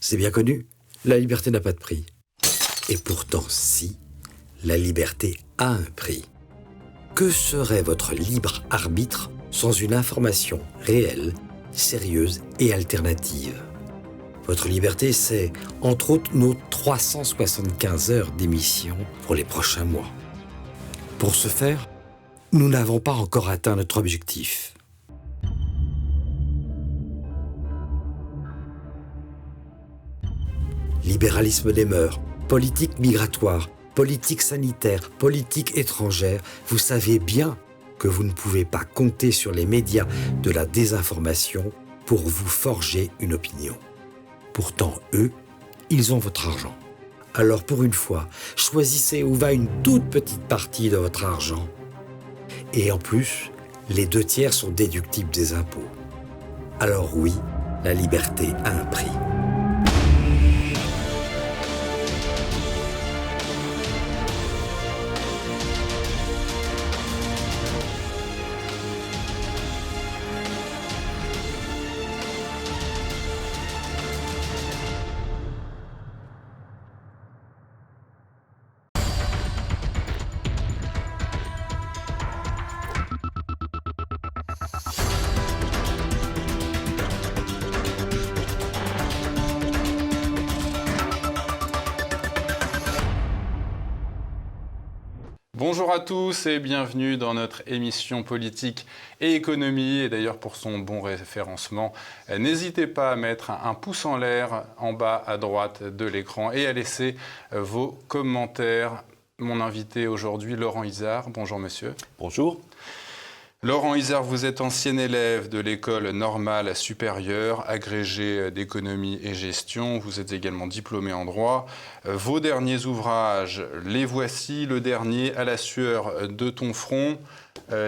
C'est bien connu, la liberté n'a pas de prix. Et pourtant, si, la liberté a un prix. Que serait votre libre arbitre sans une information réelle, sérieuse et alternative ? Votre liberté, c'est, entre autres, nos 375 heures d'émission pour les prochains mois. Pour ce faire, nous n'avons pas encore atteint notre objectif. Libéralisme des mœurs, politique migratoire, politique sanitaire, politique étrangère, vous savez bien que vous ne pouvez pas compter sur les médias de la désinformation pour vous forger une opinion. Pourtant, eux, ils ont votre argent. Alors pour une fois, choisissez où va une toute petite partie de votre argent. Et en plus, les 2/3 sont déductibles des impôts. Alors oui, la liberté a un prix. Bonjour à tous et bienvenue dans notre émission politique et économie. Et d'ailleurs pour son bon référencement, n'hésitez pas à mettre un pouce en l'air en bas à droite de l'écran et à laisser vos commentaires. Mon invité aujourd'hui, Laurent Izard. Bonjour monsieur. Bonjour. Laurent Izard, vous êtes ancien élève de l'école normale supérieure, agrégé d'économie et gestion. Vous êtes également diplômé en droit. Vos derniers ouvrages, les voici. Le dernier, À la sueur de ton front,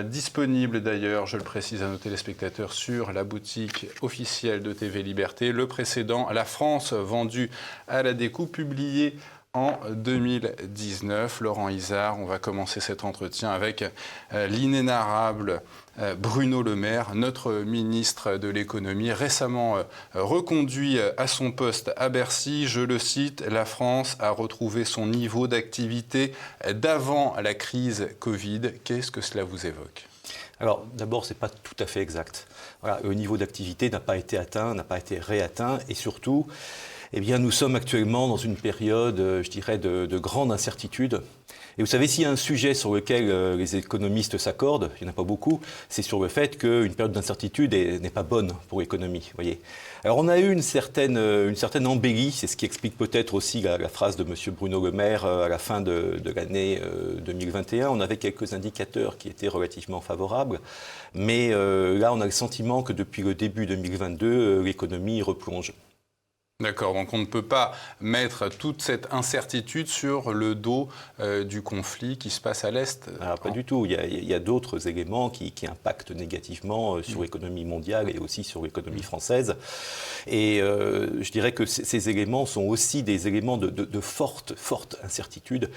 disponible d'ailleurs, je le précise à nos téléspectateurs, sur la boutique officielle de TV Liberté. Le précédent, La France vendue à la découpe, publié en 2019. Laurent Izard, on va commencer cet entretien avec l'inénarrable Bruno Le Maire, notre ministre de l'économie, récemment reconduit à son poste à Bercy. Je le cite, « La France a retrouvé son niveau d'activité d'avant la crise Covid ». Qu'est-ce que cela vous évoque ? Alors d'abord, ce n'est pas tout à fait exact. Voilà, le niveau d'activité n'a pas été atteint, n'a pas été réatteint et surtout, eh bien, nous sommes actuellement dans une période, je dirais, de grande incertitude. Et vous savez, s'il y a un sujet sur lequel les économistes s'accordent, il n'y en a pas beaucoup, c'est sur le fait qu'une période d'incertitude n'est pas bonne pour l'économie. Voyez. Alors on a eu une certaine embellie, c'est ce qui explique peut-être aussi la phrase de M. Bruno Le Maire à la fin de l'année 2021. On avait quelques indicateurs qui étaient relativement favorables, mais là on a le sentiment que depuis le début 2022, l'économie replonge. D'accord, donc on ne peut pas mettre toute cette incertitude sur le dos du conflit qui se passe à l'Est. Alors, pas du tout, il y a d'autres éléments qui impactent négativement sur l'économie mondiale et aussi sur l'économie française. Et je dirais que ces éléments sont aussi des éléments de forte incertitude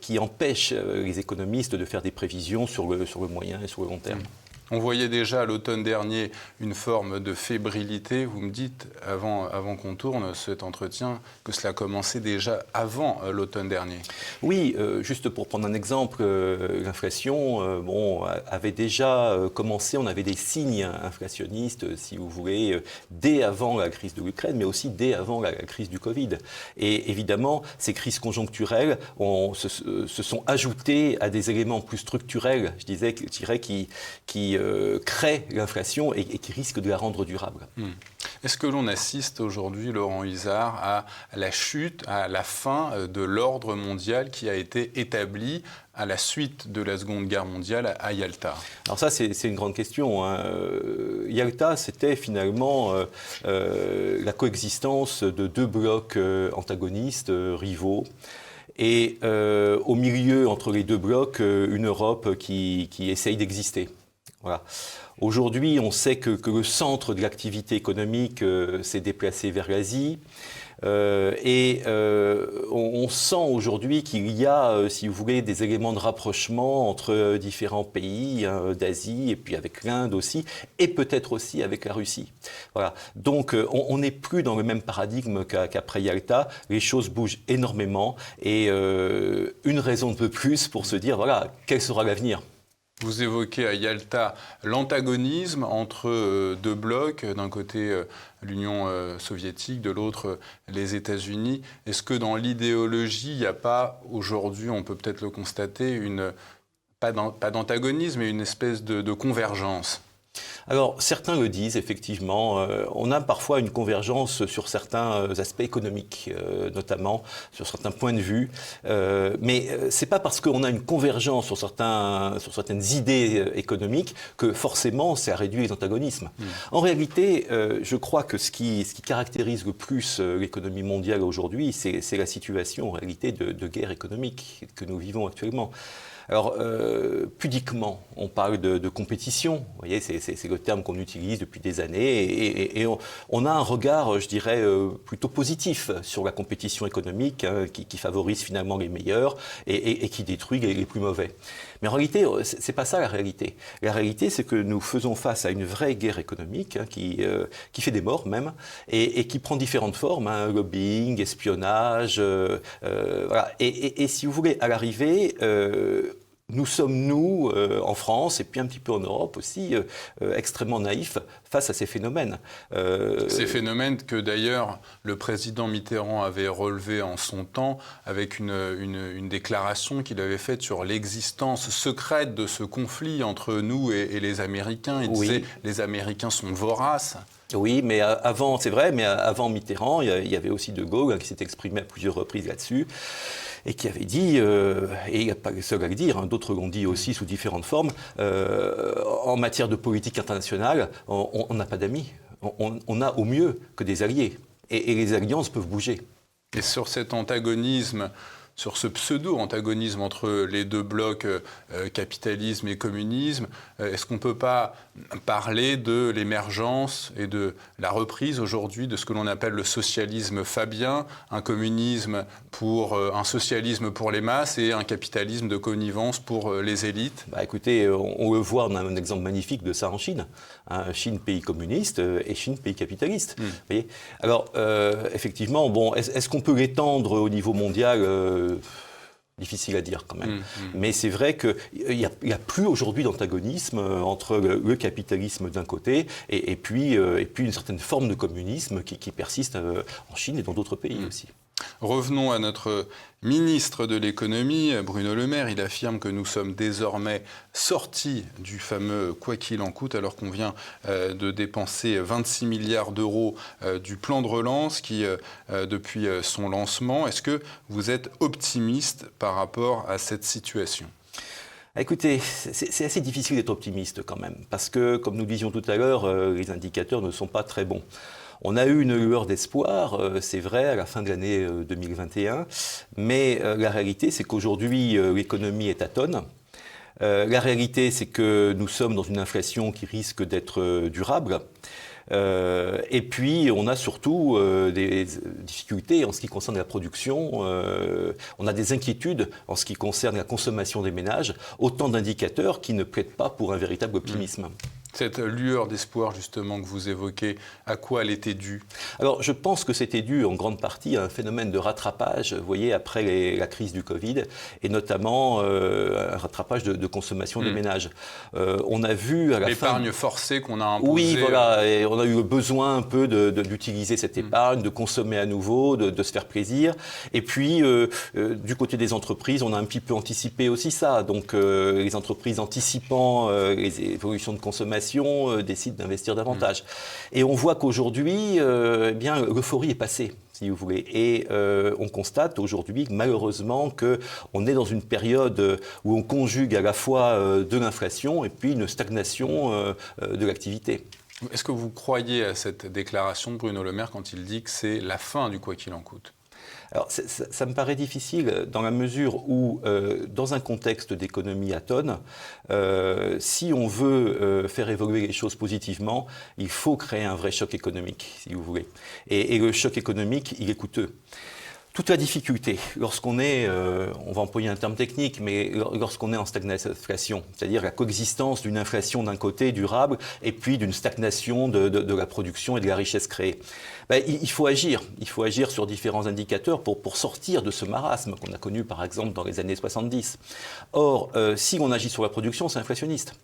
qui empêchent les économistes de faire des prévisions sur le moyen et sur le long terme. On voyait déjà à l'automne dernier une forme de fébrilité. Vous me dites, avant qu'on tourne cet entretien, que cela commençait déjà avant l'automne dernier. Oui, juste pour prendre un exemple, l'inflation avait déjà commencé, on avait des signes inflationnistes, si vous voulez, dès avant la crise de l'Ukraine, mais aussi dès avant la crise du Covid. Et évidemment, ces crises conjoncturelles se sont ajoutées à des éléments plus structurels, je dirais, qui crée l'inflation et qui risque de la rendre durable. Est-ce que l'on assiste aujourd'hui, Laurent Izard, à la chute, à la fin de l'ordre mondial qui a été établi à la suite de la Seconde Guerre mondiale à Yalta ? Alors ça, c'est une grande question. Yalta, c'était finalement la coexistence de deux blocs antagonistes, rivaux. Et au milieu, entre les deux blocs, une Europe qui essaye d'exister. Voilà. Aujourd'hui, on sait que le centre de l'activité économique s'est déplacé vers l'Asie. On sent aujourd'hui qu'il y a, si vous voulez, des éléments de rapprochement entre différents pays d'Asie, et puis avec l'Inde aussi, et peut-être aussi avec la Russie. Voilà. Donc on n'est plus dans le même paradigme qu'après Yalta. Les choses bougent énormément, et une raison de plus pour se dire, voilà, quel sera l'avenir ? Vous évoquez à Yalta l'antagonisme entre deux blocs, d'un côté l'Union soviétique, de l'autre les États-Unis. Est-ce que dans l'idéologie, il n'y a pas, aujourd'hui, on peut peut-être le constater, pas d'antagonisme, mais une espèce de convergence ? Alors, certains le disent, effectivement. On a parfois une convergence sur certains aspects économiques, notamment, sur certains points de vue. Mais ce n'est pas parce qu'on a une convergence sur certaines idées économiques que forcément ça réduit les antagonismes. En réalité, je crois que ce qui caractérise le plus l'économie mondiale aujourd'hui, c'est la situation, en réalité, de guerre économique que nous vivons actuellement. Alors, pudiquement, on parle de compétition. Vous voyez, c'est le terme qu'on utilise depuis des années. Et on a un regard, je dirais, plutôt positif sur la compétition économique, qui favorise finalement les meilleurs et qui détruit les plus mauvais. Mais en réalité, c'est pas ça la réalité. La réalité, c'est que nous faisons face à une vraie guerre économique qui fait des morts même, et qui prend différentes formes, lobbying, espionnage, voilà. Et si vous voulez, à l'arrivée, nous sommes, en France, et puis un petit peu en Europe aussi, extrêmement naïfs face à ces phénomènes. Ces phénomènes que d'ailleurs le président Mitterrand avait relevés en son temps avec une déclaration qu'il avait faite sur l'existence secrète de ce conflit entre nous et les Américains. Il disait « les Américains sont voraces ». Oui, mais avant, c'est vrai, mais avant Mitterrand, il y avait aussi De Gaulle qui s'est exprimé à plusieurs reprises là-dessus, et qui avait dit, et il n'y a pas le seul à le dire, d'autres l'ont dit aussi sous différentes formes, en matière de politique internationale, on n'a pas d'amis, on n'a au mieux que des alliés, et les alliances peuvent bouger. Et sur cet antagonisme, sur ce pseudo-antagonisme entre les deux blocs, capitalisme et communisme, est-ce qu'on ne peut pas parler de l'émergence et de la reprise aujourd'hui de ce que l'on appelle le socialisme fabien, un communisme un socialisme pour les masses et un capitalisme de connivence pour les élites ? Écoutez, on le voit, on a un exemple magnifique de ça en Chine. Chine, pays communiste, et Chine, pays capitaliste. Vous voyez ? Alors, effectivement, est-ce qu'on peut l'étendre au niveau mondial ? Difficile à dire quand même. Mais c'est vrai qu'il n'y a plus aujourd'hui d'antagonisme entre le capitalisme d'un côté et puis une certaine forme de communisme qui persiste en Chine et dans d'autres pays aussi. Revenons à notre ministre de l'économie, Bruno Le Maire. Il affirme que nous sommes désormais sortis du fameux « quoi qu'il en coûte » alors qu'on vient de dépenser 26 milliards d'euros du plan de relance depuis son lancement. Est-ce que vous êtes optimiste par rapport à cette situation ? Écoutez, c'est assez difficile d'être optimiste quand même, parce que, comme nous disions tout à l'heure, les indicateurs ne sont pas très bons. On a eu une lueur d'espoir, c'est vrai, à la fin de l'année 2021, mais la réalité, c'est qu'aujourd'hui, l'économie est atone. La réalité, c'est que nous sommes dans une inflation qui risque d'être durable. Et puis, on a surtout des difficultés en ce qui concerne la production. On a des inquiétudes en ce qui concerne la consommation des ménages. Autant d'indicateurs qui ne plaident pas pour un véritable optimisme. Cette lueur d'espoir, justement, que vous évoquez, à quoi elle était due ? Alors, je pense que c'était dû en grande partie à un phénomène de rattrapage, vous voyez, après la crise du Covid, et notamment un rattrapage de consommation des ménages. On a vu à la fin... L'épargne forcée qu'on a imposée. Oui, voilà, et on a eu besoin un peu d'utiliser cette épargne, de consommer à nouveau, de se faire plaisir. Et puis, du côté des entreprises, on a un petit peu anticipé aussi ça. Donc, les entreprises anticipant les évolutions de consommation décident d'investir davantage. Et on voit qu'aujourd'hui, l'euphorie est passée, si vous voulez. Et on constate aujourd'hui, malheureusement, qu'on est dans une période où on conjugue à la fois de l'inflation et puis une stagnation de l'activité. Est-ce que vous croyez à cette déclaration de Bruno Le Maire quand il dit que c'est la fin du « quoi qu'il en coûte » ? Alors, ça me paraît difficile dans la mesure où, dans un contexte d'économie atone, si on veut faire évoluer les choses positivement, il faut créer un vrai choc économique, si vous voulez. Et le choc économique, il est coûteux. Toute la difficulté, lorsqu'on est, on va employer un terme technique, mais lorsqu'on est en stagnation, c'est-à-dire la coexistence d'une inflation d'un côté durable et puis d'une stagnation de la production et de la richesse créée, il faut agir. Il faut agir sur différents indicateurs pour sortir de ce marasme qu'on a connu par exemple dans les années 70. Or, si on agit sur la production, c'est inflationniste.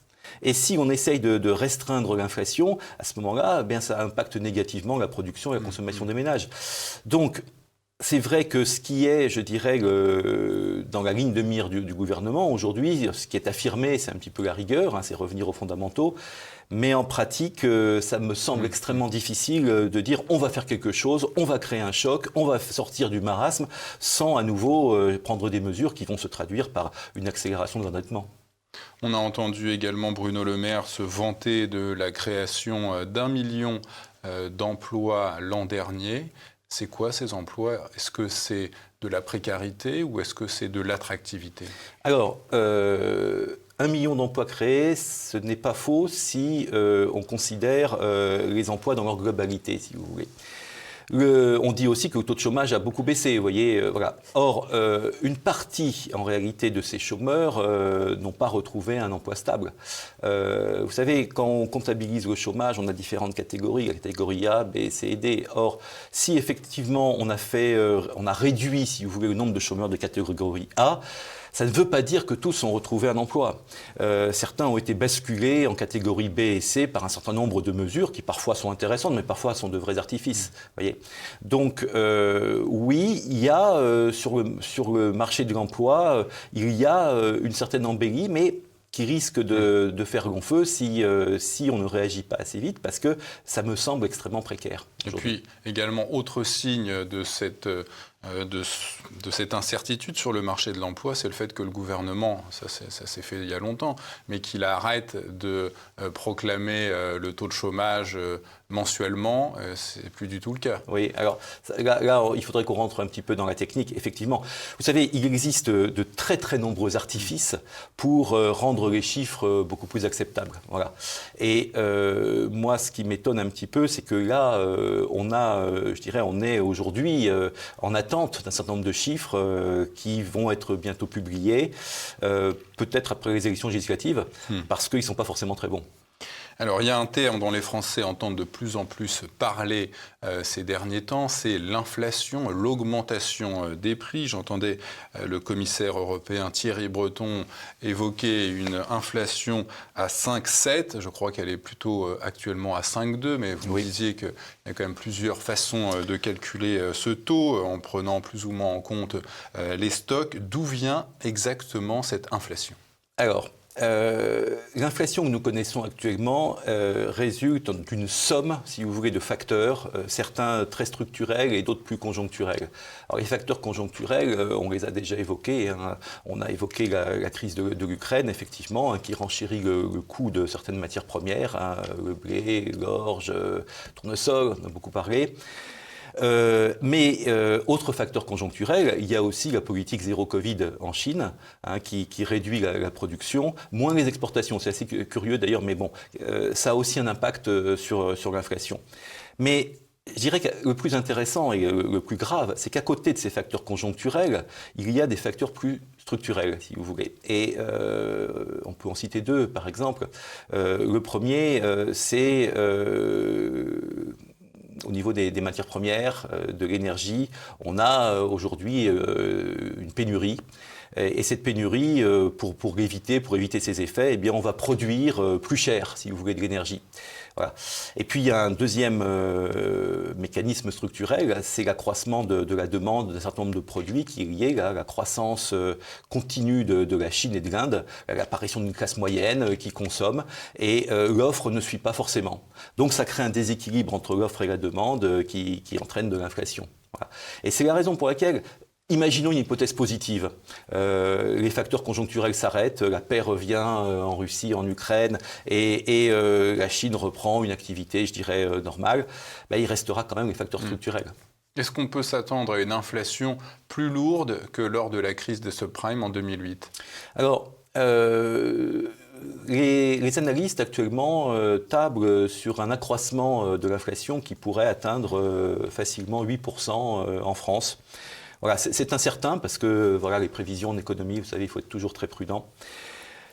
Et si on essaye de restreindre l'inflation, à ce moment-là, ça impacte négativement la production et la consommation des ménages. Donc, c'est vrai que ce qui est, je dirais, dans la ligne de mire du gouvernement aujourd'hui, ce qui est affirmé, c'est un petit peu la rigueur, c'est revenir aux fondamentaux. Mais en pratique, ça me semble extrêmement difficile de dire on va faire quelque chose, on va créer un choc, on va sortir du marasme, sans à nouveau prendre des mesures qui vont se traduire par une accélération de l'endettement. On a entendu également Bruno Le Maire se vanter de la création d'1 million d'emplois l'an dernier. C'est quoi ces emplois? Est-ce que c'est de la précarité ou est-ce que c'est de l'attractivité? Alors, 1 million d'emplois créés, ce n'est pas faux si on considère les emplois dans leur globalité, si vous voulez. On dit aussi que le taux de chômage a beaucoup baissé, vous voyez. Voilà. Or, une partie, en réalité, de ces chômeurs n'ont pas retrouvé un emploi stable. Vous savez, quand on comptabilise le chômage, on a différentes catégories, la catégorie A, B, C et D. Or, si effectivement on a réduit, si vous voulez, le nombre de chômeurs de catégorie A, ça ne veut pas dire que tous ont retrouvé un emploi. Certains ont été basculés en catégorie B et C par un certain nombre de mesures qui parfois sont intéressantes, mais parfois sont de vrais artifices. Voyez. Donc oui, il y a sur le marché de l'emploi, il y a une certaine embellie, mais qui risque de faire long feu si on ne réagit pas assez vite, parce que ça me semble extrêmement précaire. Et puis également, autre signe de cette incertitude sur le marché de l'emploi, c'est le fait que le gouvernement, ça s'est fait il y a longtemps, mais qu'il arrête de proclamer le taux de chômage mensuellement, c'est plus du tout le cas. Oui, alors là, il faudrait qu'on rentre un petit peu dans la technique. Effectivement, vous savez, il existe de très très nombreux artifices pour rendre les chiffres beaucoup plus acceptables. Voilà. Et moi, ce qui m'étonne un petit peu, c'est que là, on est aujourd'hui en attente d'un certain nombre de chiffres qui vont être bientôt publiés, peut-être après les élections législatives, parce qu'ils ne sont pas forcément très bons. Alors, il y a un terme dont les Français entendent de plus en plus parler ces derniers temps, c'est l'inflation, l'augmentation des prix. J'entendais le commissaire européen Thierry Breton évoquer une inflation à 5,7. Je crois qu'elle est plutôt actuellement à 5,2, mais vous me disiez qu'il y a quand même plusieurs façons de calculer ce taux, en prenant plus ou moins en compte les stocks. D'où vient exactement cette inflation ? Alors, l'inflation que nous connaissons actuellement résulte d'une somme, si vous voulez, de facteurs, certains très structurels et d'autres plus conjoncturels. Alors les facteurs conjoncturels, on les a déjà évoqués. On a évoqué la crise de l'Ukraine, effectivement, qui renchérit le coût de certaines matières premières, le blé, l'orge, le tournesol, on a beaucoup parlé. Mais autre facteur conjoncturel, il y a aussi la politique zéro Covid en Chine, qui réduit la production, moins les exportations. C'est assez curieux d'ailleurs, mais bon, ça a aussi un impact sur l'inflation. Mais je dirais que le plus intéressant et le plus grave, c'est qu'à côté de ces facteurs conjoncturels, il y a des facteurs plus structurels, si vous voulez. Et on peut en citer deux, par exemple. Le premier, c'est au niveau des matières premières, de l'énergie, on a aujourd'hui une pénurie. Et cette pénurie, pour éviter ces effets, eh bien, on va produire plus cher, si vous voulez, de l'énergie. Voilà. Et puis, il y a un deuxième mécanisme structurel, c'est l'accroissement de la demande d'un certain nombre de produits qui est lié à la croissance continue de la Chine et de l'Inde, à l'apparition d'une classe moyenne qui consomme, et l'offre ne suit pas forcément. Donc, ça crée un déséquilibre entre l'offre et la demande qui entraîne de l'inflation. Voilà. Et c'est la raison pour laquelle, imaginons une hypothèse positive. Les facteurs conjoncturels s'arrêtent, la paix revient en Russie, en Ukraine, et la Chine reprend une activité, je dirais, normale. Ben, il restera quand même les facteurs structurels. Est-ce qu'on peut s'attendre à une inflation plus lourde que lors de la crise des subprimes en 2008 ? Alors, les analystes actuellement tablent sur un accroissement de l'inflation qui pourrait atteindre facilement 8% en France. Voilà, c'est incertain parce que voilà, les prévisions en économie, vous savez, il faut être toujours très prudent.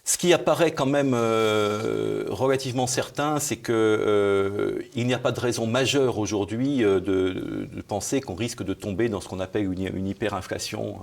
Ce qui apparaît quand même relativement certain, c'est qu'il n'y a pas de raison majeure aujourd'hui de penser qu'on risque de tomber dans ce qu'on appelle une hyperinflation.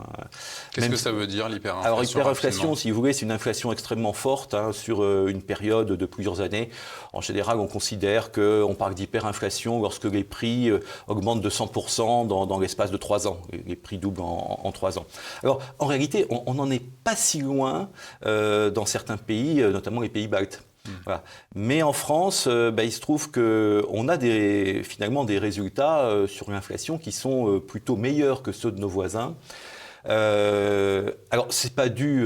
Qu'est-ce que ça veut dire, l'hyperinflation ? Alors, hyperinflation, si vous voulez, c'est une inflation extrêmement forte sur une période de plusieurs années. En général, on considère qu'on parle d'hyperinflation lorsque les prix augmentent de 100% dans l'espace de 3 ans. Les prix doublent en 3 ans. Alors, en réalité, on n'en est pas si loin dans certains pays, notamment les pays baltes. Voilà. Mais en France, il se trouve qu'on a finalement des résultats sur l'inflation qui sont plutôt meilleurs que ceux de nos voisins. Alors, c'est pas dû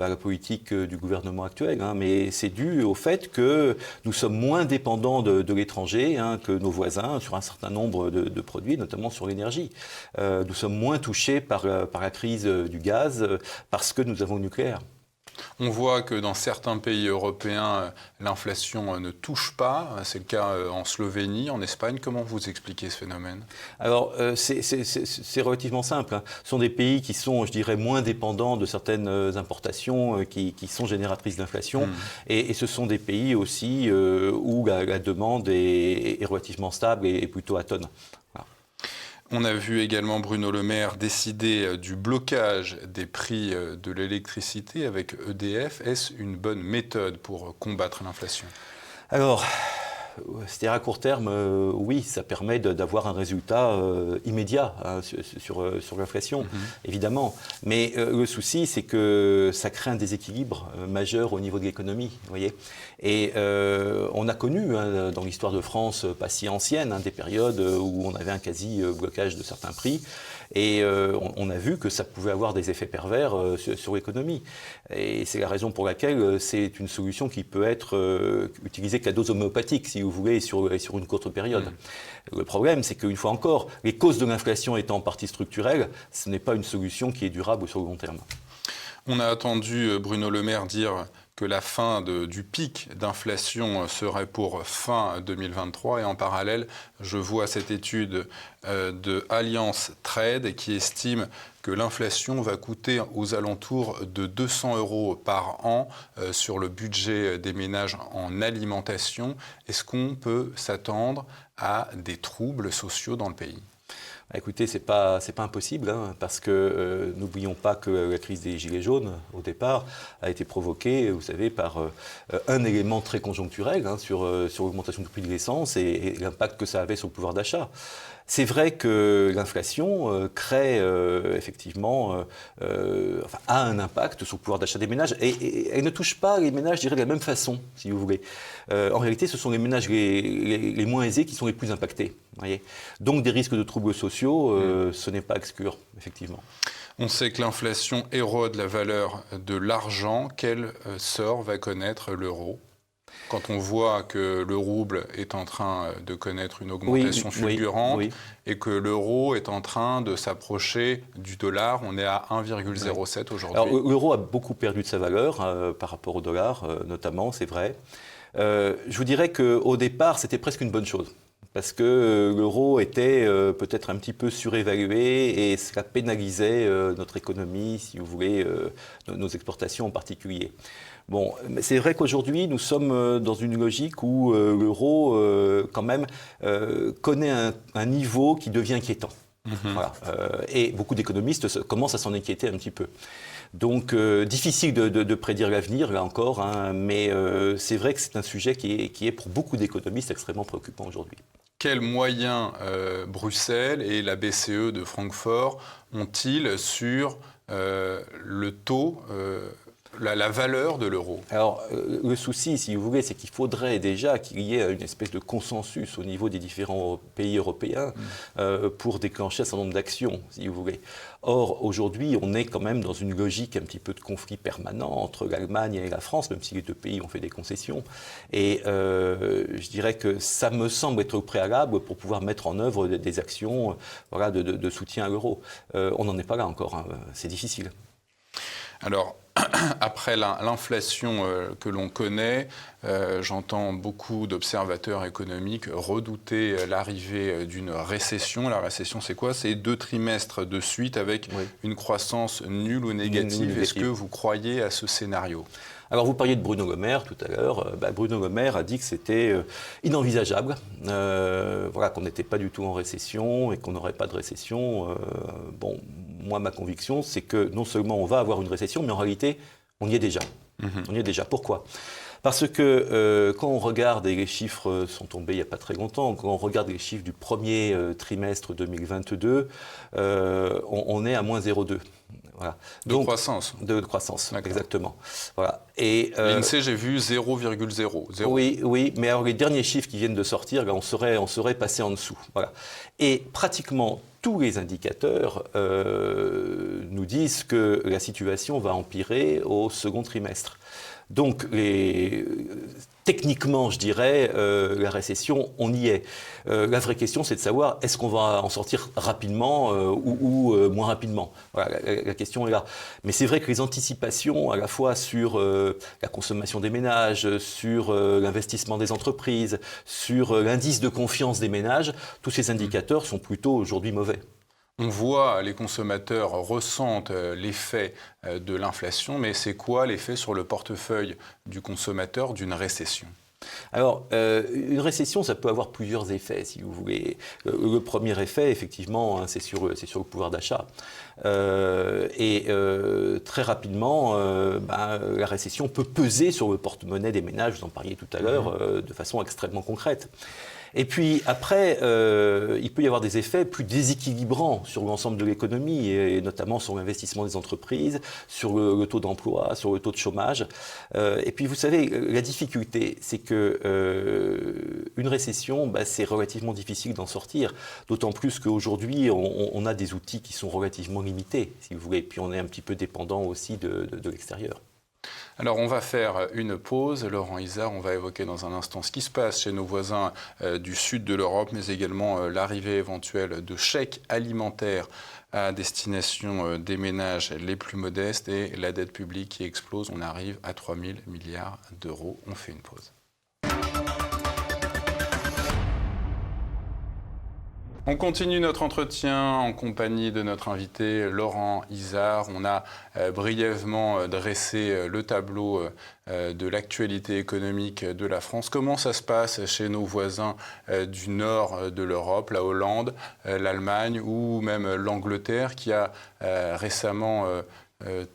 à la politique du gouvernement actuel, mais c'est dû au fait que nous sommes moins dépendants de l'étranger que nos voisins sur un certain nombre de produits, notamment sur l'énergie. Nous sommes moins touchés par la crise du gaz parce que nous avons le nucléaire. On voit que dans certains pays européens, l'inflation ne touche pas. C'est le cas en Slovénie, en Espagne. Comment vous expliquez ce phénomène ? Alors, c'est relativement simple. Ce sont des pays qui sont, je dirais, moins dépendants de certaines importations qui sont génératrices d'inflation. Et ce sont des pays aussi où la demande est relativement stable et plutôt atone. Voilà. On a vu également Bruno Le Maire décider du blocage des prix de l'électricité avec EDF. Est-ce une bonne méthode pour combattre l'inflation ? Alors, c'est-à-dire à court terme, oui, ça permet d'avoir un résultat immédiat sur l'inflation, évidemment. Mais le souci, c'est que ça crée un déséquilibre majeur au niveau de l'économie, vous voyez. Et on a connu dans l'histoire de France pas si ancienne des périodes où on avait un quasi-blocage de certains prix. Et on a vu que ça pouvait avoir des effets pervers sur l'économie. Et c'est la raison pour laquelle c'est une solution qui peut être utilisée qu'à dose homéopathique, si vous voulez, sur une courte période. Le problème, c'est qu'une fois encore, les causes de l'inflation étant en partie structurelles, ce n'est pas une solution qui est durable sur le long terme. On a entendu Bruno Le Maire dire que la fin du pic d'inflation serait pour fin 2023. Et en parallèle, je vois cette étude de Allianz Trade qui estime que l'inflation va coûter aux alentours de 200 € par an sur le budget des ménages en alimentation. Est-ce qu'on peut s'attendre à des troubles sociaux dans le pays ? Écoutez, c'est pas impossible, parce que n'oublions pas que la crise des Gilets jaunes, au départ, a été provoquée, vous savez, par un élément très conjoncturel sur l'augmentation du prix de l'essence et l'impact que ça avait sur le pouvoir d'achat. C'est vrai que l'inflation crée effectivement, a un impact sur le pouvoir d'achat des ménages et elle ne touche pas les ménages, je dirais, de la même façon, si vous voulez. En réalité, ce sont les ménages les moins aisés qui sont les plus impactés. Voyez. Donc des risques de troubles sociaux, ce n'est pas à exclure, effectivement. On sait que l'inflation érode la valeur de l'argent. Quel sort va connaître l'euro ? Quand on voit que le rouble est en train de connaître une augmentation fulgurante et que l'euro est en train de s'approcher du dollar, on est à 1,07 aujourd'hui. Alors l'euro a beaucoup perdu de sa valeur par rapport au dollar, notamment, c'est vrai. Je vous dirais qu'au départ, c'était presque une bonne chose. Parce que l'euro était peut-être un petit peu surévalué et cela pénalisait notre économie, si vous voulez, nos exportations en particulier. Bon, c'est vrai qu'aujourd'hui, nous sommes dans une logique où l'euro, quand même, connaît un niveau qui devient inquiétant. Voilà. Et beaucoup d'économistes commencent à s'en inquiéter un petit peu. Donc, difficile de prédire l'avenir, là encore, mais c'est vrai que c'est un sujet qui est pour beaucoup d'économistes extrêmement préoccupant aujourd'hui. Quels moyens Bruxelles et la BCE de Francfort ont-ils sur le taux la valeur de l'euro? Alors, le souci, si vous voulez, c'est qu'il faudrait déjà qu'il y ait une espèce de consensus au niveau des différents pays européens pour déclencher un certain nombre d'actions, si vous voulez. Or, aujourd'hui, on est quand même dans une logique un petit peu de conflit permanent entre l'Allemagne et la France, même si les deux pays ont fait des concessions. Et je dirais que ça me semble être préalable pour pouvoir mettre en œuvre des actions voilà, de soutien à l'euro. On n'en est pas là encore, hein. C'est difficile. Alors, après l'inflation que l'on connaît, j'entends beaucoup d'observateurs économiques redouter l'arrivée d'une récession. La récession, c'est quoi? C'est 2 trimestres de suite avec une croissance nulle ou négative. Est-ce que vous croyez à ce scénario? Alors, vous parliez de Bruno Le Maire tout à l'heure. Bruno Le Maire a dit que c'était inenvisageable, voilà, qu'on n'était pas du tout en récession et qu'on n'aurait pas de récession. Bon, moi, ma conviction, c'est que non seulement on va avoir une récession, mais en réalité, on y est déjà. On y est déjà. Pourquoi ? Parce que quand on regarde, et les chiffres sont tombés il n'y a pas très longtemps, quand on regarde les chiffres du premier trimestre 2022, on est à moins 0,2. Voilà. De croissance. De croissance, exactement. Voilà. Et l'INSEE, j'ai vu 0,0. Oui, mais alors les derniers chiffres qui viennent de sortir, là, on serait passé en dessous. Voilà. Et pratiquement tous les indicateurs nous disent que la situation va empirer au second trimestre. Donc, techniquement, je dirais, la récession, on y est. La vraie question, c'est de savoir, est-ce qu'on va en sortir rapidement ou moins rapidement? Voilà, la question est là. Mais c'est vrai que les anticipations, à la fois sur la consommation des ménages, sur l'investissement des entreprises, sur l'indice de confiance des ménages, tous ces indicateurs sont plutôt aujourd'hui mauvais. On voit, les consommateurs ressentent l'effet de l'inflation, mais c'est quoi l'effet sur le portefeuille du consommateur d'une récession ? Alors, une récession, ça peut avoir plusieurs effets, si vous voulez. Le premier effet, effectivement, hein, c'est sur le pouvoir d'achat. Très rapidement, la récession peut peser sur le porte-monnaie des ménages, vous en parliez tout à l'heure, de façon extrêmement concrète. Et puis après, il peut y avoir des effets plus déséquilibrants sur l'ensemble de l'économie, et notamment sur l'investissement des entreprises, sur le taux d'emploi, sur le taux de chômage. Et puis vous savez, la difficulté, c'est que une récession, c'est relativement difficile d'en sortir, d'autant plus qu'aujourd'hui, on a des outils qui sont relativement limités, si vous voulez, et puis on est un petit peu dépendant aussi de l'extérieur. Alors on va faire une pause. Laurent Izard, on va évoquer dans un instant ce qui se passe chez nos voisins du sud de l'Europe, mais également l'arrivée éventuelle de chèques alimentaires à destination des ménages les plus modestes et la dette publique qui explose. On arrive à 3 000 milliards d'euros. On fait une pause. On continue notre entretien en compagnie de notre invité Laurent Izard. On a brièvement dressé le tableau de l'actualité économique de la France. Comment ça se passe chez nos voisins du nord de l'Europe, la Hollande, l'Allemagne ou même l'Angleterre qui a récemment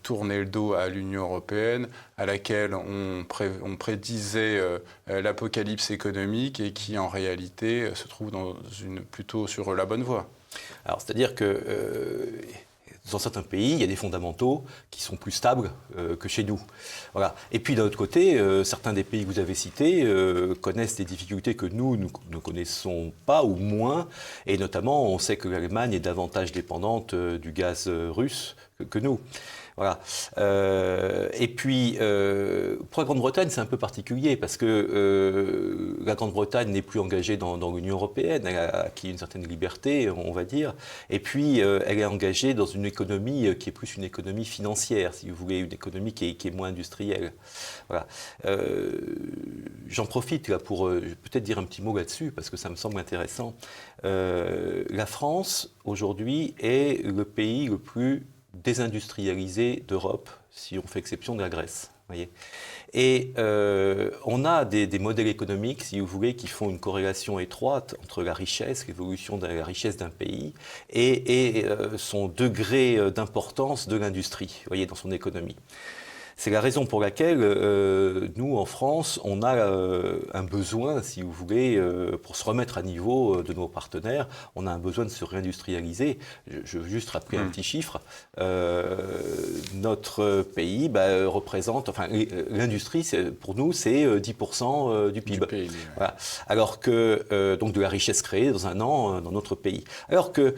tourné le dos à l'Union européenne, à laquelle on prédisait l'apocalypse économique et qui en réalité se trouve plutôt sur la bonne voie. Alors c'est-à-dire que dans certains pays, il y a des fondamentaux qui sont plus stables que chez nous. Voilà. Et puis d'un autre côté, certains des pays que vous avez cités connaissent des difficultés que nous ne connaissons pas ou moins. Et notamment, on sait que l'Allemagne est davantage dépendante du gaz russe que nous. Voilà. Et puis, pour la Grande-Bretagne, c'est un peu particulier parce que la Grande-Bretagne n'est plus engagée dans l'Union européenne, elle a acquis une certaine liberté, on va dire, et puis elle est engagée dans une économie qui est plus une économie financière, si vous voulez, une économie qui est moins industrielle. Voilà. J'en profite là pour peut-être dire un petit mot là-dessus parce que ça me semble intéressant. La France, aujourd'hui, est le pays le plus désindustrialisé d'Europe, si on fait exception de la Grèce. Voyez. Et on a des modèles économiques, si vous voulez, qui font une corrélation étroite entre la richesse, l'évolution de la richesse d'un pays et son degré d'importance de l'industrie, voyez, dans son économie. C'est la raison pour laquelle nous, en France, on a un besoin, si vous voulez, pour se remettre à niveau de nos partenaires, on a un besoin de se réindustrialiser. Je veux juste rappeler un petit chiffre. Notre pays représente, enfin l'industrie, pour nous, c'est 10% du PIB. pays, voilà. Alors que, donc de la richesse créée dans un an dans notre pays. Alors que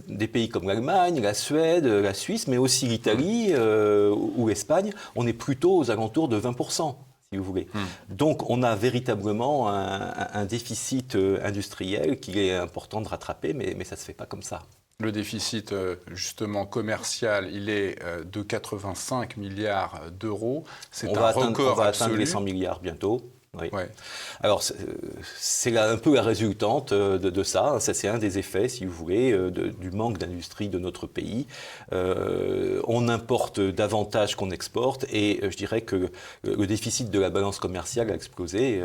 des pays comme l'Allemagne, la Suède, la Suisse, mais aussi l'Italie ou l'Espagne, on est plutôt aux alentours de 20%. Si vous voulez. Donc on a véritablement un déficit industriel qu'il est important de rattraper, mais ça ne se fait pas comme ça. Le déficit, justement, commercial, il est de 85 milliards d'euros. C'est un record absolu. On va atteindre les 100 milliards bientôt. Oui. Ouais. Alors, c'est un peu la résultante de ça. Ça, c'est un des effets, si vous voulez, du manque d'industrie de notre pays. On importe davantage qu'on exporte et je dirais que le déficit de la balance commerciale a explosé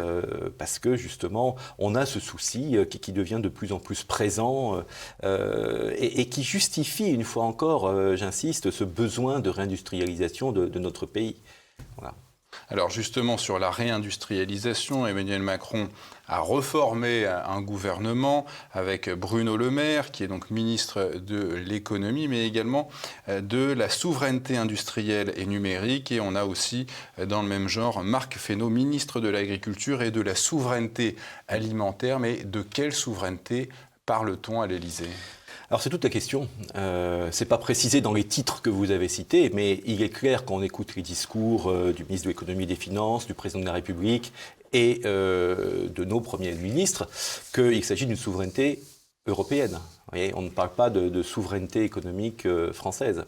parce que, justement, on a ce souci qui devient de plus en plus présent et qui justifie, une fois encore, j'insiste, ce besoin de réindustrialisation de notre pays. Voilà. Alors justement, sur la réindustrialisation, Emmanuel Macron a reformé un gouvernement avec Bruno Le Maire, qui est donc ministre de l'économie, mais également de la souveraineté industrielle et numérique. Et on a aussi, dans le même genre, Marc Fesneau, ministre de l'Agriculture et de la souveraineté alimentaire. Mais de quelle souveraineté parle-t-on à l'Élysée ? Alors c'est toute la question. C'est pas précisé dans les titres que vous avez cités, mais il est clair quand on écoute les discours du ministre de l'économie et des finances, du président de la République et de nos premiers ministres qu'il s'agit d'une souveraineté européenne. Vous voyez, on ne parle pas de souveraineté économique française.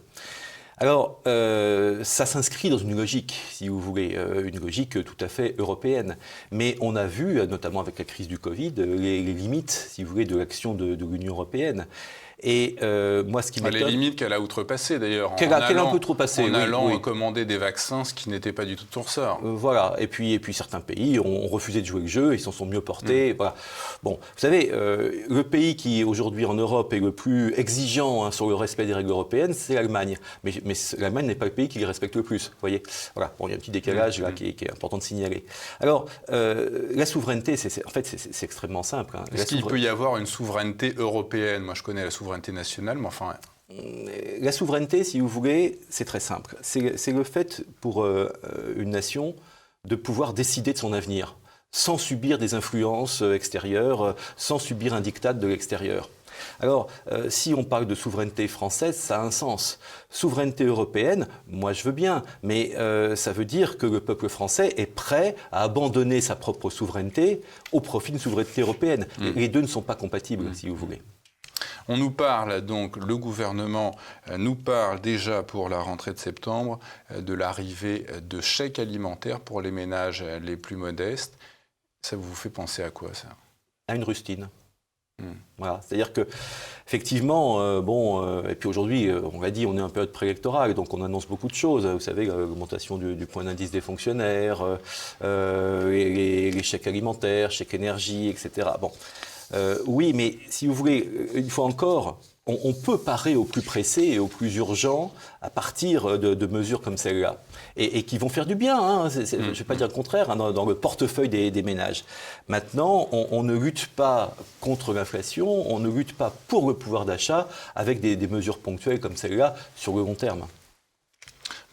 Alors, ça s'inscrit dans une logique, si vous voulez, une logique tout à fait européenne. Mais on a vu, notamment avec la crise du Covid, les limites, si vous voulez, de l'action de l'Union européenne. Et moi, ce qui m'étonne... Les limites qu'elle a outrepassées, d'ailleurs. Qu'elle a un peu trop passé, en allant oui. commander des vaccins, ce qui n'était pas du tout de son ressort. Voilà. Et puis certains pays ont refusé de jouer le jeu, ils s'en sont mieux portés. Voilà. Bon, vous savez, le pays qui, aujourd'hui, en Europe, est le plus exigeant sur le respect des règles européennes, c'est l'Allemagne. Mais l'Allemagne n'est pas le pays qui les respecte le plus, vous voyez. Voilà. Bon, il y a un petit décalage là qui est important de signaler. Alors, la souveraineté, c'est extrêmement simple. Hein. Est-ce qu'il peut y avoir une souveraineté européenne ? Moi, je connais la souveraineté nationale, mais enfin... La souveraineté, si vous voulez, c'est très simple. C'est le fait pour une nation de pouvoir décider de son avenir, sans subir des influences extérieures, sans subir un diktat de l'extérieur. Alors, si on parle de souveraineté française, ça a un sens. Souveraineté européenne, moi je veux bien, mais ça veut dire que le peuple français est prêt à abandonner sa propre souveraineté au profit d'une souveraineté européenne. Les deux ne sont pas compatibles, si vous voulez. On nous parle donc, le gouvernement nous parle déjà pour la rentrée de septembre de l'arrivée de chèques alimentaires pour les ménages les plus modestes. Ça vous fait penser à quoi, ça ? À une rustine. Voilà, c'est-à-dire que effectivement, et puis aujourd'hui, on l'a dit, on est en période préélectorale, donc on annonce beaucoup de choses. Vous savez, l'augmentation du point d'indice des fonctionnaires, les chèques alimentaires, chèques énergie, etc. Bon. Oui, mais si vous voulez, une fois encore, on peut parer au plus pressé et au plus urgent à partir de mesures comme celle-là. Et qui vont faire du bien, hein, je ne vais pas dire le contraire, hein, dans le portefeuille des ménages. Maintenant, on ne lutte pas contre l'inflation, on ne lutte pas pour le pouvoir d'achat avec des mesures ponctuelles comme celle-là sur le long terme.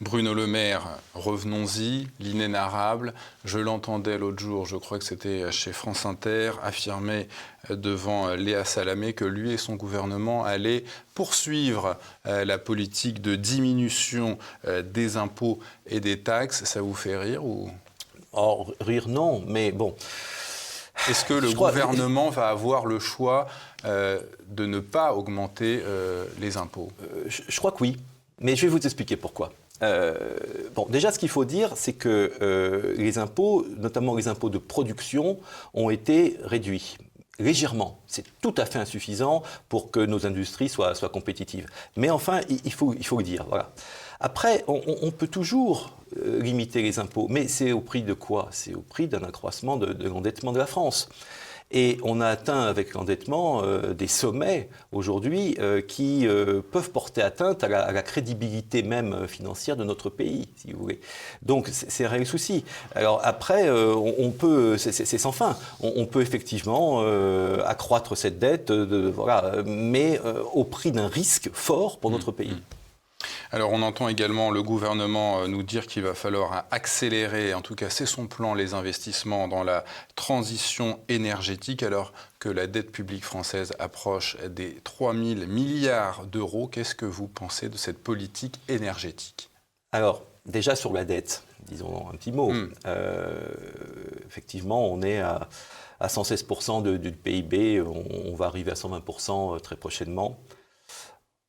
Bruno Le Maire, revenons-y, l'inénarrable. Je l'entendais l'autre jour, je crois que c'était chez France Inter, affirmer devant Léa Salamé que lui et son gouvernement allaient poursuivre la politique de diminution des impôts et des taxes. Ça vous fait rire ou... Oh, rire non, mais bon... Est-ce que le gouvernement va avoir le choix de ne pas augmenter les impôts ? Je crois que oui, mais je vais vous expliquer pourquoi. Déjà, ce qu'il faut dire, c'est que les impôts, notamment les impôts de production, ont été réduits. Légèrement. C'est tout à fait insuffisant pour que nos industries soient compétitives. Mais enfin, il faut le dire. Voilà. Après, on peut toujours limiter les impôts, mais c'est au prix de quoi ? C'est au prix d'un accroissement de l'endettement de la France. Et on a atteint avec l'endettement des sommets aujourd'hui qui peuvent porter atteinte à la crédibilité même financière de notre pays, si vous voulez. Donc c'est un réel souci. Alors après, on peut, c'est sans fin, on peut effectivement accroître cette dette, voilà, mais au prix d'un risque fort pour notre pays. Alors on entend également le gouvernement nous dire qu'il va falloir accélérer, en tout cas c'est son plan, les investissements dans la transition énergétique alors que la dette publique française approche des 3 000 milliards d'euros. Qu'est-ce que vous pensez de cette politique énergétique ? Alors déjà sur la dette, disons un petit mot. Effectivement, on est à 116% du PIB, on va arriver à 120% très prochainement.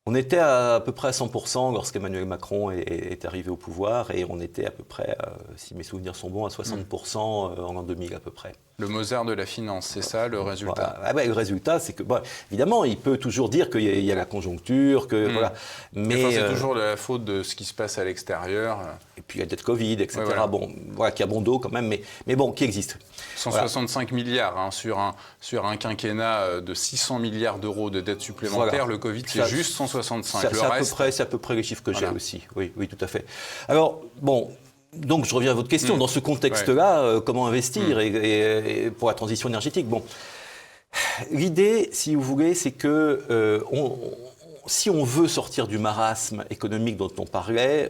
On était à peu près à 100% lorsqu'Emmanuel Macron est arrivé au pouvoir et on était à peu près, si mes souvenirs sont bons, à 60% en l'an 2000 à peu près. Le Mozart de la finance, c'est ça le résultat ? Voilà. Ah ouais, le résultat, c'est que, bon, évidemment, il peut toujours dire qu'il y a la conjoncture, que voilà. Mais c'est toujours de la faute de ce qui se passe à l'extérieur. Et puis la dette Covid, etc. Ouais, voilà. Bon, voilà, qui a bon dos quand même, mais bon, qui existe. 165 milliards hein, sur un quinquennat de 600 milliards d'euros de dette supplémentaire. Voilà. Le Covid, c'est juste 165. C'est à peu près les chiffres que j'ai aussi. Oui, tout à fait. Alors, bon. Donc, je reviens à votre question. Dans ce contexte-là, comment investir et pour la transition énergétique ? Bon, l'idée, si vous voulez, c'est que si on veut sortir du marasme économique dont on parlait,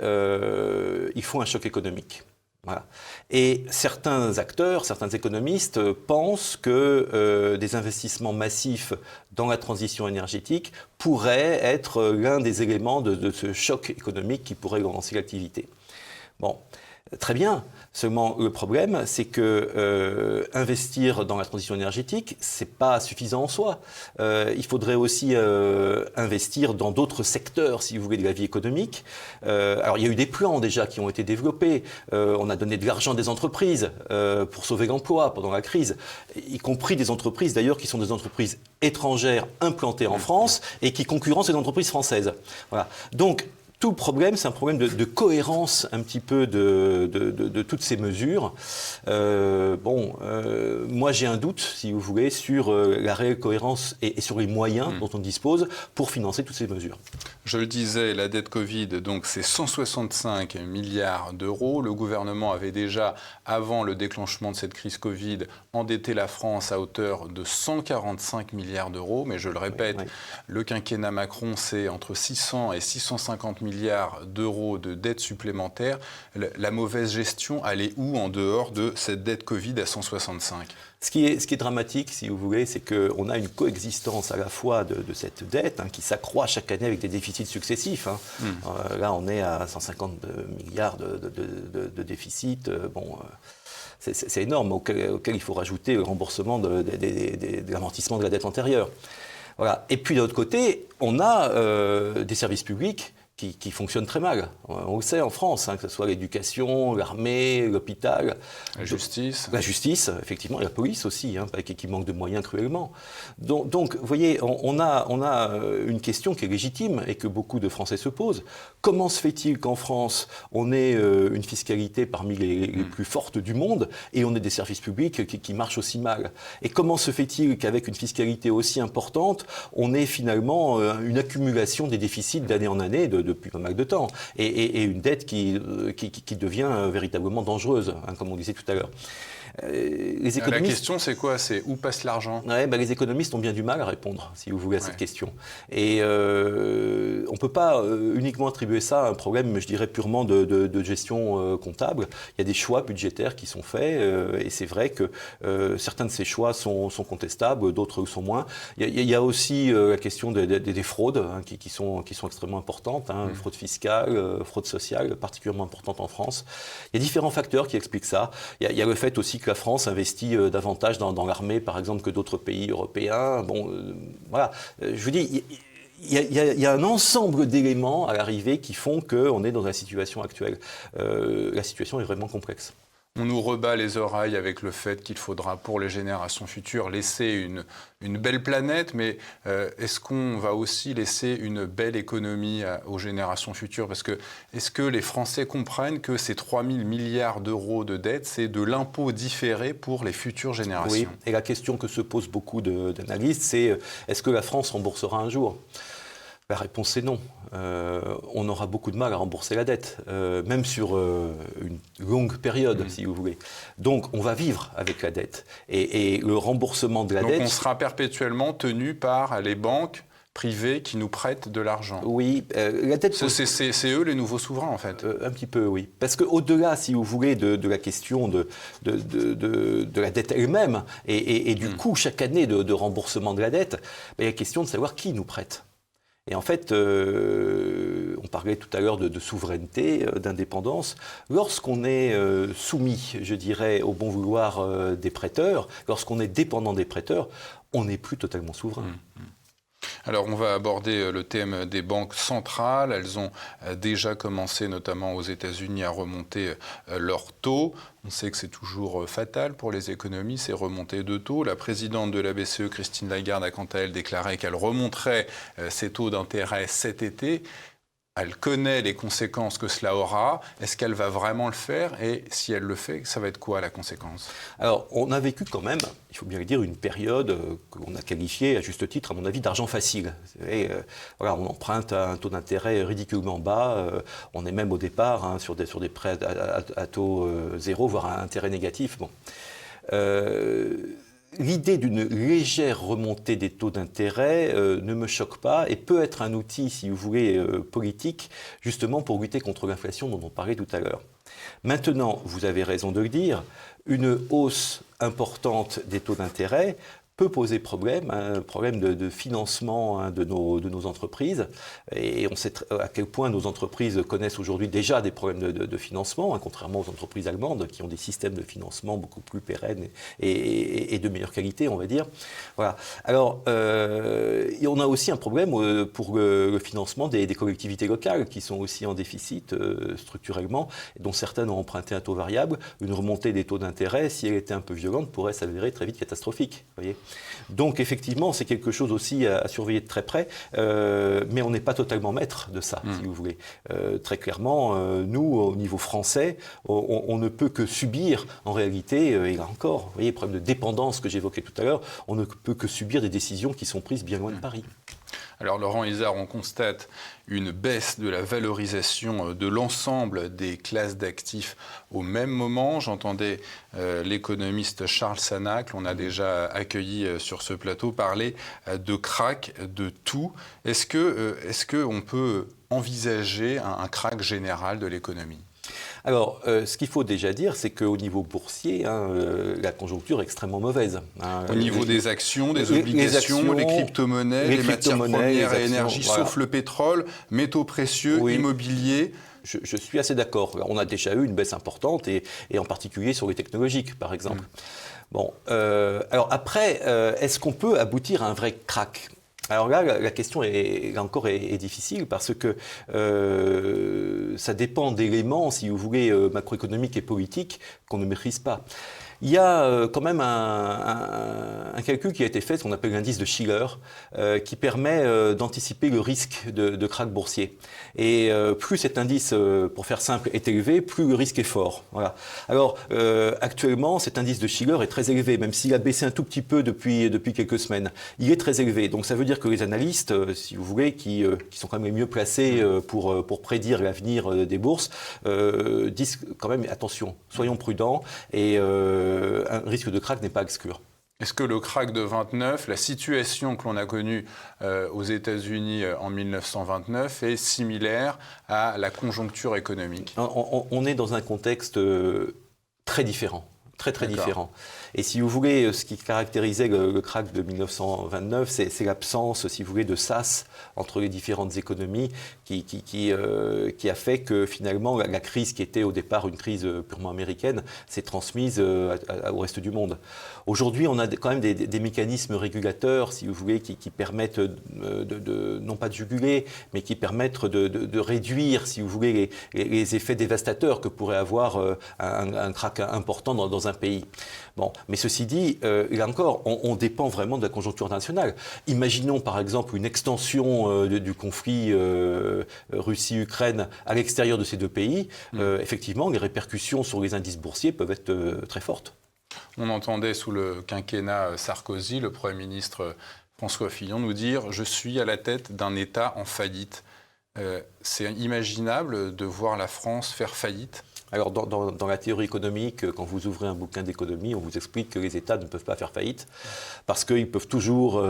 il faut un choc économique. Voilà. Et certains acteurs, certains économistes pensent que des investissements massifs dans la transition énergétique pourraient être l'un des éléments de ce choc économique qui pourrait relancer l'activité. Bon. Très bien. Seulement, le problème, c'est que investir dans la transition énergétique, c'est pas suffisant en soi. Il faudrait aussi investir dans d'autres secteurs, si vous voulez, de la vie économique. Alors, il y a eu des plans déjà qui ont été développés. On a donné de l'argent à des entreprises pour sauver l'emploi pendant la crise, y compris des entreprises d'ailleurs qui sont des entreprises étrangères implantées en France et qui concurrencent les entreprises françaises. Voilà. Donc, tout le problème, c'est un problème de cohérence un petit peu de toutes ces mesures. Moi j'ai un doute, si vous voulez, sur la réelle cohérence et sur les moyens dont on dispose pour financer toutes ces mesures. Je le disais, la dette Covid, donc c'est 165 milliards d'euros. Le gouvernement avait déjà, avant le déclenchement de cette crise Covid, endetté la France à hauteur de 145 milliards d'euros. Mais je le répète, le quinquennat Macron, c'est entre 600 et 650 milliards d'euros de dette supplémentaire. La mauvaise gestion, elle est où en dehors de cette dette Covid à 165 ? Ce qui est dramatique, si vous voulez, c'est qu'on a une coexistence à la fois de cette dette qui s'accroît chaque année avec des déficits successifs. Là, on est à 150 milliards de déficit. C'est énorme, auquel il faut rajouter le remboursement de l'amortissement de la dette antérieure. Voilà. Et puis, de l'autre côté, on a des services publics qui fonctionnent très mal. On le sait en France, que ce soit l'éducation, l'armée, l'hôpital. La justice. La justice, effectivement, et la police aussi, qui manque de moyens cruellement. Donc vous voyez, on a une question qui est légitime et que beaucoup de Français se posent. Comment se fait-il qu'en France, on ait une fiscalité parmi les plus fortes du monde et on ait des services publics qui marchent aussi mal ? Et comment se fait-il qu'avec une fiscalité aussi importante, on ait finalement une accumulation des déficits d'année en année depuis pas mal de temps, et une dette qui devient véritablement dangereuse, comme on disait tout à l'heure. La question, c'est quoi ? C'est où passe l'argent ? Les économistes ont bien du mal à répondre, si vous voulez, à cette question. Et on ne peut pas uniquement attribuer ça à un problème, je dirais, purement de gestion comptable. Il y a des choix budgétaires qui sont faits, et c'est vrai que certains de ces choix sont contestables, d'autres sont moins. Il y a aussi la question des fraudes qui sont extrêmement importantes, fraude fiscale, fraude sociale, particulièrement importante en France. Il y a différents facteurs qui expliquent ça. Il y a le fait aussi que la France investit davantage dans l'armée, par exemple, que d'autres pays européens. Voilà. Je vous dis, il y a un ensemble d'éléments à l'arrivée qui font qu'on est dans la situation actuelle. La situation est vraiment complexe. On nous rebat les oreilles avec le fait qu'il faudra, pour les générations futures, laisser une belle planète, mais est-ce qu'on va aussi laisser une belle économie aux générations futures? Parce que est-ce que les Français comprennent que ces 3 000 milliards d'euros de dette, c'est de l'impôt différé pour les futures générations? Oui, et la question que se posent beaucoup d'analystes, c'est est-ce que la France remboursera un jour? La réponse est non. On aura beaucoup de mal à rembourser la dette, même sur une longue période, si vous voulez. Donc, on va vivre avec la dette. Et le remboursement de la dette... Donc, on sera perpétuellement tenu par les banques privées qui nous prêtent de l'argent. Oui, la dette... C'est eux les nouveaux souverains, en fait. Un petit peu, oui. Parce qu'au-delà, si vous voulez, de la question de la dette elle-même et du coût chaque année de remboursement de la dette, il y a la question de savoir qui nous prête. Et en fait, on parlait tout à l'heure de souveraineté, d'indépendance. Lorsqu'on est soumis, je dirais, au bon vouloir des prêteurs, lorsqu'on est dépendant des prêteurs, on n'est plus totalement souverain. Alors, on va aborder le thème des banques centrales. Elles ont déjà commencé, notamment aux États-Unis, à remonter leurs taux. On sait que c'est toujours fatal pour les économies, ces remontées de taux. La présidente de la BCE, Christine Lagarde, a quant à elle déclaré qu'elle remonterait ses taux d'intérêt cet été. Elle connaît les conséquences que cela aura. Est-ce qu'elle va vraiment le faire? Et si elle le fait, ça va être quoi la conséquence? Alors, on a vécu quand même, il faut bien le dire, une période qu'on a qualifiée, à juste titre, à mon avis, d'argent facile. Voilà, on emprunte à un taux d'intérêt ridiculement bas. On est même au départ sur des prêts à taux zéro, voire à intérêt négatif. Bon. L'idée d'une légère remontée des taux d'intérêt ne me choque pas et peut être un outil, si vous voulez, politique, justement pour lutter contre l'inflation dont on parlait tout à l'heure. Maintenant, vous avez raison de le dire, une hausse importante des taux d'intérêt peut poser problème, un problème de financement de nos entreprises. Et on sait à quel point nos entreprises connaissent aujourd'hui déjà des problèmes de financement, contrairement aux entreprises allemandes qui ont des systèmes de financement beaucoup plus pérennes et de meilleure qualité, on va dire. Voilà. Alors, et on a aussi un problème pour le financement des collectivités locales qui sont aussi en déficit structurellement, dont certaines ont emprunté un taux variable. Une remontée des taux d'intérêt, si elle était un peu violente, pourrait s'avérer très vite catastrophique. Vous voyez. Donc effectivement, c'est quelque chose aussi à surveiller de très près, mais on n'est pas totalement maître de ça, si vous voulez. Très clairement, nous, au niveau français, on ne peut que subir, en réalité, et là encore, vous voyez, le problème de dépendance que j'évoquais tout à l'heure, on ne peut que subir des décisions qui sont prises bien loin de Paris. Alors Laurent Izard, on constate une baisse de la valorisation de l'ensemble des classes d'actifs au même moment. J'entendais l'économiste Charles Sanac, on a déjà accueilli sur ce plateau, parler de krach de tout. Est-ce qu'on peut envisager un krach général de l'économie ? Alors, ce qu'il faut déjà dire, c'est qu'au niveau boursier, la conjoncture est extrêmement mauvaise. Au niveau des actions, des obligations, les crypto-monnaies, les matières premières et énergie, voilà. Sauf le pétrole, métaux précieux, immobilier. Je suis assez d'accord. On a déjà eu une baisse importante, et en particulier sur les technologiques, par exemple. Bon, alors après, est-ce qu'on peut aboutir à un vrai krach ? Alors là, la question est difficile parce que ça dépend d'éléments, si vous voulez, macroéconomiques et politiques qu'on ne maîtrise pas. Il y a quand même un calcul qui a été fait, ce qu'on appelle l'indice de Shiller, qui permet d'anticiper le risque de krach boursier. Et plus cet indice, pour faire simple, est élevé, plus le risque est fort. Voilà. Alors, actuellement, cet indice de Shiller est très élevé, même s'il a baissé un tout petit peu depuis quelques semaines. Il est très élevé. Donc ça veut dire que les analystes, si vous voulez, qui sont quand même les mieux placés pour prédire l'avenir des bourses, disent quand même, attention, soyons prudents, et un risque de krach n'est pas à exclure. Est-ce que le krach de 29, la situation que l'on a connue aux États-Unis en 1929 est similaire à la conjoncture économique ? On est dans un contexte très différent. Très différent. Et si vous voulez, ce qui caractérisait le krach de 1929, c'est l'absence, si vous voulez, de sas entre les différentes économies qui a fait que finalement la crise qui était au départ une crise purement américaine s'est transmise au reste du monde. Aujourd'hui, on a quand même des mécanismes régulateurs, si vous voulez, qui permettent non pas de juguler, mais qui permettent de réduire, si vous voulez, les effets dévastateurs que pourrait avoir un krach important dans un pays. Bon, mais ceci dit, là encore, on dépend vraiment de la conjoncture nationale. Imaginons par exemple une extension du conflit Russie-Ukraine à l'extérieur de ces deux pays. Effectivement, les répercussions sur les indices boursiers peuvent être très fortes. On entendait sous le quinquennat Sarkozy, le Premier ministre François Fillon, nous dire « Je suis à la tête d'un État en faillite ». C'est imaginable de voir la France faire faillite ? Alors, dans la théorie économique, quand vous ouvrez un bouquin d'économie, on vous explique que les États ne peuvent pas faire faillite parce qu'ils peuvent toujours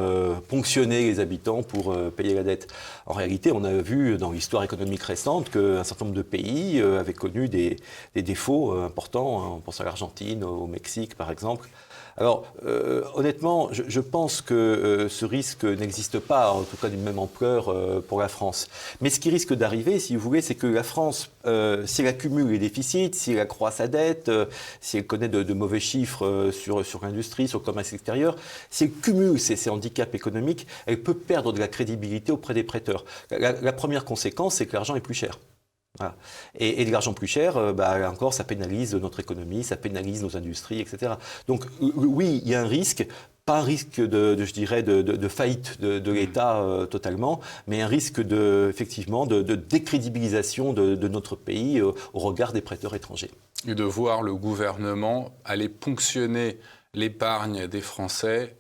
ponctionner les habitants pour payer la dette. En réalité, on a vu dans l'histoire économique récente qu'un certain nombre de pays avaient connu des défauts importants. On pense à l'Argentine, au Mexique, par exemple. Alors, honnêtement, je pense que ce risque n'existe pas, en tout cas d'une même ampleur pour la France. Mais ce qui risque d'arriver, si vous voulez, c'est que la France, si elle accumule les déficits, si elle accroît sa dette, si elle connaît de mauvais chiffres sur l'industrie, sur le commerce extérieur, si elle cumule ces handicaps économiques, elle peut perdre de la crédibilité auprès des prêteurs. La première conséquence, c'est que l'argent est plus cher. Voilà. Et de l'argent plus cher, encore, ça pénalise notre économie, ça pénalise nos industries, etc. Donc oui, il y a un risque, pas un risque de faillite de l'État totalement, mais un risque effectivement de décrédibilisation de notre pays au regard des prêteurs étrangers. Et de voir le gouvernement aller ponctionner l'épargne des Français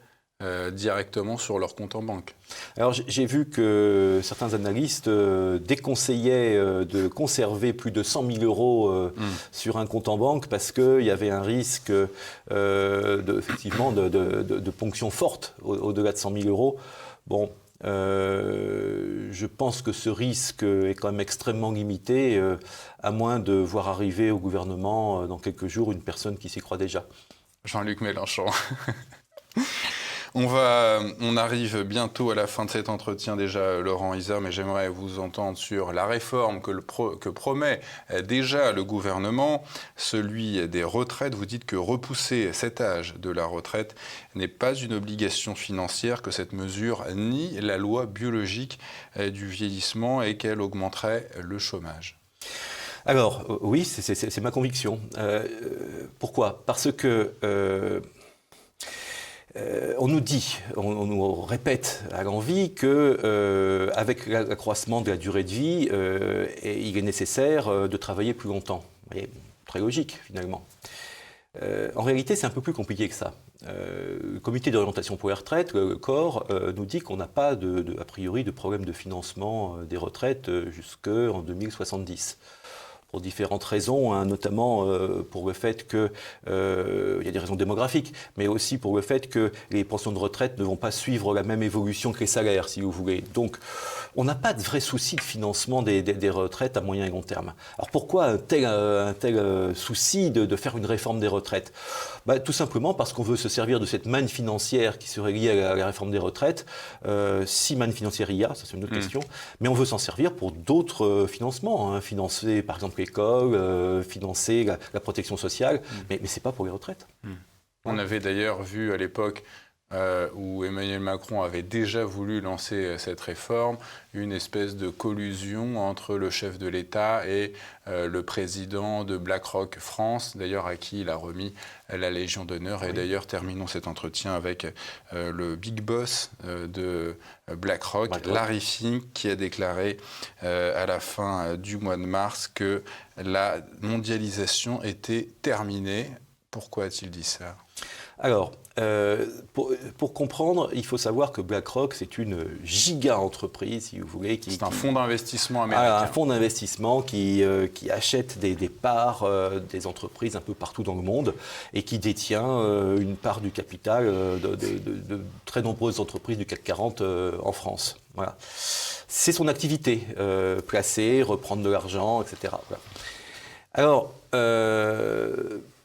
directement sur leur compte en banque. Alors j'ai vu que certains analystes déconseillaient de conserver plus de 100 000 euros sur un compte en banque parce qu'il y avait un risque effectivement de ponction forte au-delà de 100 000 euros. Bon, je pense que ce risque est quand même extrêmement limité, à moins de voir arriver au gouvernement dans quelques jours une personne qui s'y croit déjà. Jean-Luc Mélenchon. On arrive bientôt à la fin de cet entretien déjà, Laurent Isard, mais j'aimerais vous entendre sur la réforme que promet déjà le gouvernement, celui des retraites. Vous dites que repousser cet âge de la retraite n'est pas une obligation financière, que cette mesure nie la loi biologique du vieillissement et qu'elle augmenterait le chômage. Alors, oui, c'est ma conviction. Pourquoi ? Parce que... on nous répète à l'envi qu'avec l'accroissement de la durée de vie, il est nécessaire de travailler plus longtemps. Vous voyez, très logique finalement. En réalité, c'est un peu plus compliqué que ça. Le comité d'orientation pour les retraites, le COR, nous dit qu'on n'a pas a priori de problème de financement des retraites jusqu'en 2070. Pour différentes raisons, hein, notamment pour le fait qu'il y a des raisons démographiques, mais aussi pour le fait que les pensions de retraite ne vont pas suivre la même évolution que les salaires, si vous voulez. Donc, on n'a pas de vrai souci de financement des retraites à moyen et long terme. Alors pourquoi un tel souci de faire une réforme des retraites ? Tout simplement parce qu'on veut se servir de cette manne financière qui serait liée à la réforme des retraites. Si manne financière il y a, ça c'est une autre question, mais on veut s'en servir pour d'autres financements, hein, financer par exemple l'école, financer la protection sociale, mais ce n'est pas pour les retraites. On avait d'ailleurs vu à l'époque où Emmanuel Macron avait déjà voulu lancer cette réforme, une espèce de collusion entre le chef de l'État et le président de BlackRock France, d'ailleurs à qui il a remis la Légion d'honneur. Et d'ailleurs, terminons cet entretien avec le big boss de BlackRock, Larry Fink, qui a déclaré à la fin du mois de mars que la mondialisation était terminée. Pourquoi a-t-il dit ça ? Alors, pour comprendre, il faut savoir que BlackRock, c'est une giga-entreprise, si vous voulez. C'est un fonds d'investissement américain. Un fonds d'investissement qui achète des parts des entreprises un peu partout dans le monde et qui détient une part du capital de très nombreuses entreprises du CAC 40 en France. Voilà. C'est son activité, placer, reprendre de l'argent, etc. Voilà. Alors,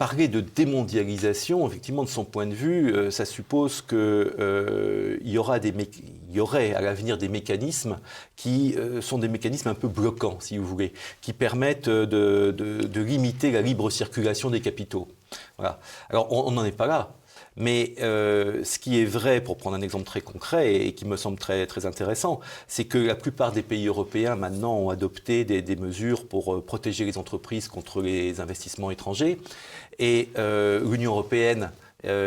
parler de démondialisation, effectivement, de son point de vue, ça suppose qu'il y aurait à l'avenir des mécanismes qui sont des mécanismes un peu bloquants, si vous voulez, qui permettent de limiter la libre circulation des capitaux. Voilà. Alors, on n'en est pas là. Mais ce qui est vrai, pour prendre un exemple très concret et qui me semble très, très intéressant, c'est que la plupart des pays européens maintenant ont adopté des mesures pour protéger les entreprises contre les investissements étrangers. Et l'Union européenne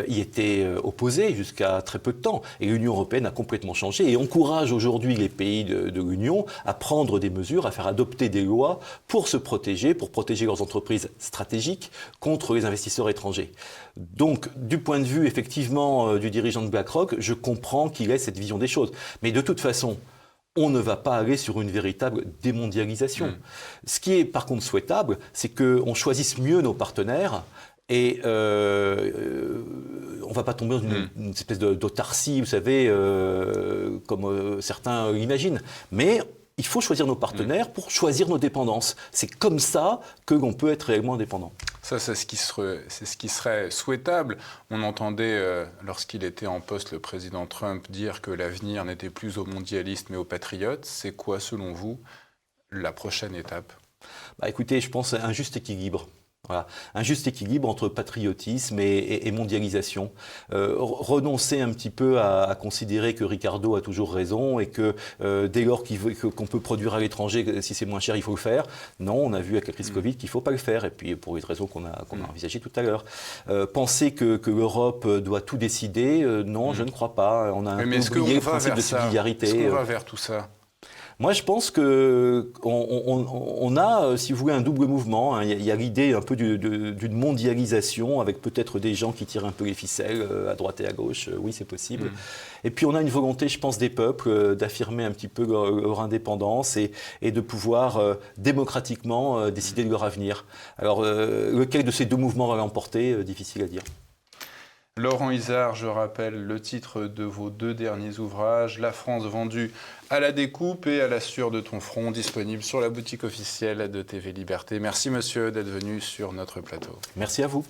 y était opposée jusqu'à très peu de temps. Et l'Union européenne a complètement changé et encourage aujourd'hui les pays de l'Union à prendre des mesures, à faire adopter des lois pour se protéger, pour protéger leurs entreprises stratégiques contre les investisseurs étrangers. Donc, du point de vue, effectivement, du dirigeant de BlackRock, je comprends qu'il ait cette vision des choses. Mais de toute façon, on ne va pas aller sur une véritable démondialisation. Ce qui est par contre souhaitable, c'est qu'on choisisse mieux nos partenaires. Et on ne va pas tomber dans une espèce d'autarcie, vous savez, comme certains l'imaginent. Mais il faut choisir nos partenaires pour choisir nos dépendances. C'est comme ça que l'on peut être réellement indépendant. Ça, c'est ce qui serait souhaitable. On entendait, lorsqu'il était en poste, le président Trump dire que l'avenir n'était plus aux mondialistes mais aux patriotes. C'est quoi, selon vous, la prochaine étape ? Écoutez, je pense à un juste équilibre. Voilà. Un juste équilibre entre patriotisme et mondialisation. Renoncer un petit peu à considérer que Ricardo a toujours raison et que dès lors qu'on peut produire à l'étranger, si c'est moins cher, il faut le faire. Non, on a vu avec la crise Covid qu'il ne faut pas le faire, et puis pour les raisons qu'on a envisagées tout à l'heure. Penser que l'Europe doit tout décider, non, je ne crois pas. On a un peu oublié le principe de subsidiarité. Est-ce qu'on va vers tout ça ? Moi, je pense qu'on a, si vous voulez, un double mouvement. Hein. Il y a l'idée un peu d'une mondialisation avec peut-être des gens qui tirent un peu les ficelles à droite et à gauche. Oui, c'est possible. Et puis, on a une volonté, je pense, des peuples d'affirmer un petit peu leur indépendance et de pouvoir démocratiquement décider de leur avenir. Alors, lequel de ces deux mouvements va l'emporter, difficile à dire. Laurent Izard, je rappelle le titre de vos 2 derniers ouvrages, La France vendue à la découpe et à la sueur de ton front, disponible sur la boutique officielle de TV Liberté. Merci monsieur d'être venu sur notre plateau. Merci à vous.